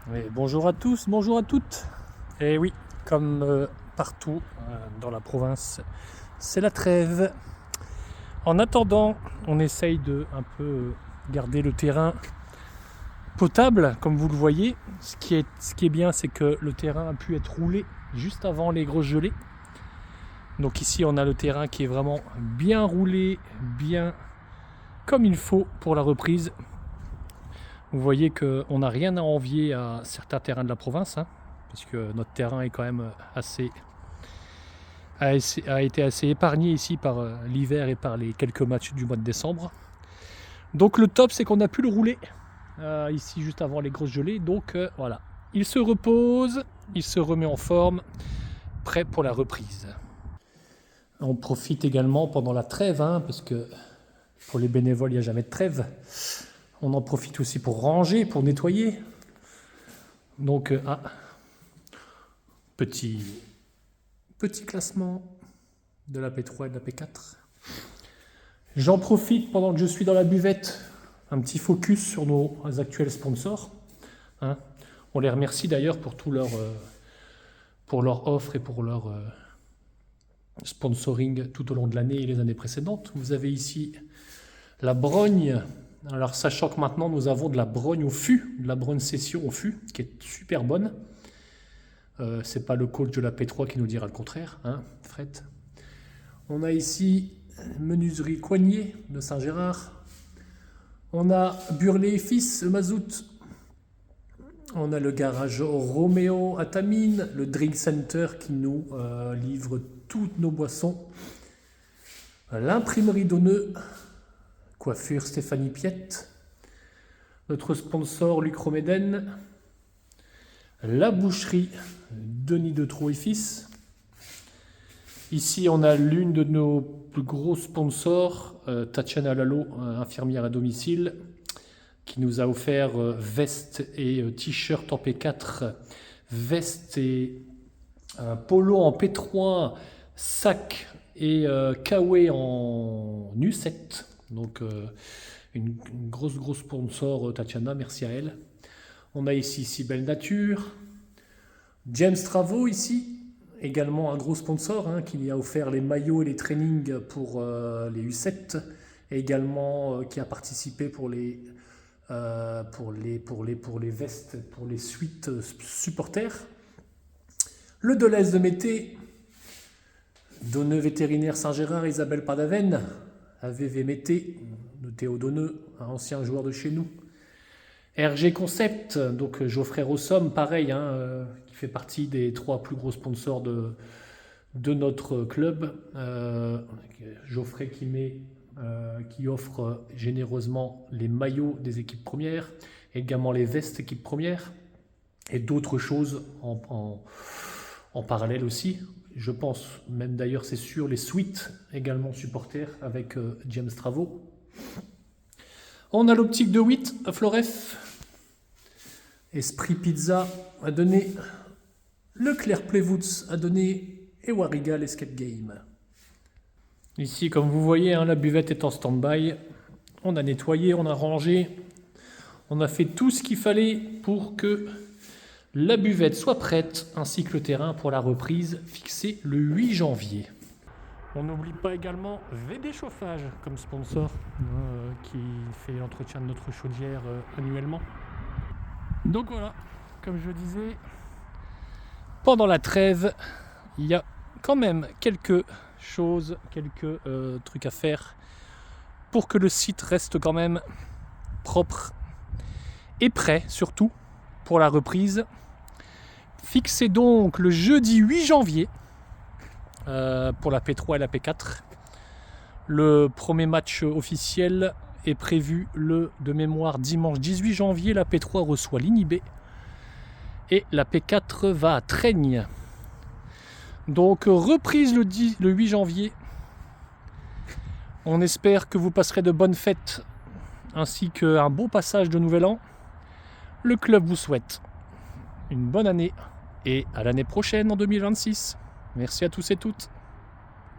Oui, bonjour à tous, bonjour à toutes. Et oui, comme partout dans la province, c'est la trêve. En attendant, on essaye de un peu garder le terrain potable, comme vous le voyez. Ce qui est bien, c'est que le terrain a pu être roulé juste avant les grosses gelées. Donc ici, on a le terrain qui est vraiment bien roulé, bien comme il faut pour la reprise. Vous voyez qu'on n'a rien à envier à certains terrains de la province, puisque notre terrain est quand même a été assez épargné ici par l'hiver et par les quelques matchs du mois de décembre. Donc le top, c'est qu'on a pu le rouler ici juste avant les grosses gelées. Donc voilà, il se repose, il se remet en forme, prêt pour la reprise. On profite également pendant la trêve, parce que pour les bénévoles, il n'y a jamais de trêve. On en profite aussi pour ranger, pour nettoyer. Donc, petit classement de la P3 et de la P4. J'en profite pendant que je suis dans la buvette, un petit focus sur nos actuels sponsors. On les remercie d'ailleurs pour tout pour leur offre et pour leur sponsoring tout au long de l'année et les années précédentes. Vous avez ici la brogne. Alors, sachant que maintenant nous avons de la brogne au fût, de la brogne session au fût, qui est super bonne. C'est pas le coach de la P3 qui nous dira le contraire, Fred. On a ici menuiserie Coignet de Saint-Gérard. On a Burlet et Fils, Mazout. On a le garage Roméo à Tamine, le Drink Center qui nous livre toutes nos boissons. L'imprimerie Donneux, coiffure Stéphanie Piette. Notre sponsor Luc Roméden. La boucherie Denis Detreau et Fils. Ici, on a l'une de nos plus gros sponsors, Tatiana Lalo, infirmière à domicile, qui nous a offert veste et t-shirt en P4, veste et polo en P3, sac et kawaii en U7. Donc, une grosse sponsor, Tatiana, merci à elle. On a ici Belle Nature, James Travaux ici, également un gros sponsor qui a offert les maillots et les trainings pour les U7, et également qui a participé pour les vestes, pour les suites supporters. Le Deleuze de Mété, Donneux vétérinaire Saint-Gérard, Isabelle Padaven, AVV Mété, de Théo Donneux, un ancien joueur de chez nous. RG Concept, donc Geoffrey Rossom, pareil, qui fait partie des 3 plus gros sponsors de notre club. Geoffrey qui offre généreusement les maillots des équipes premières, également les vestes équipes premières, et d'autres choses en parallèle aussi. Je pense, même d'ailleurs c'est sûr, les suites également supporters avec James Travaux. On a l'optique de 8 à Floref. Esprit Pizza a donné, Leclerc Plevoots a donné et Warigal Escape Game. Ici, comme vous voyez, la buvette est en stand-by. On a nettoyé, on a rangé. On a fait tout ce qu'il fallait pour que la buvette soit prête, ainsi que le terrain pour la reprise fixée le 8 janvier. On n'oublie pas également VD Chauffage comme sponsor qui fait l'entretien de notre chaudière annuellement. Donc voilà, comme je disais, pendant la trêve, il y a quand même quelques choses, quelques trucs à faire pour que le site reste quand même propre et prêt, surtout pour la reprise. Fixez donc le jeudi 8 janvier pour la P3 et la P4. Le premier match officiel est prévu de mémoire dimanche 18 janvier. La P3 reçoit l'Inhibé et la P4 va à Traigne. Donc reprise le 8 janvier. On espère que vous passerez de bonnes fêtes ainsi qu'un bon passage de Nouvel An. Le club vous souhaite une bonne année et à l'année prochaine en 2026. Merci à tous et toutes.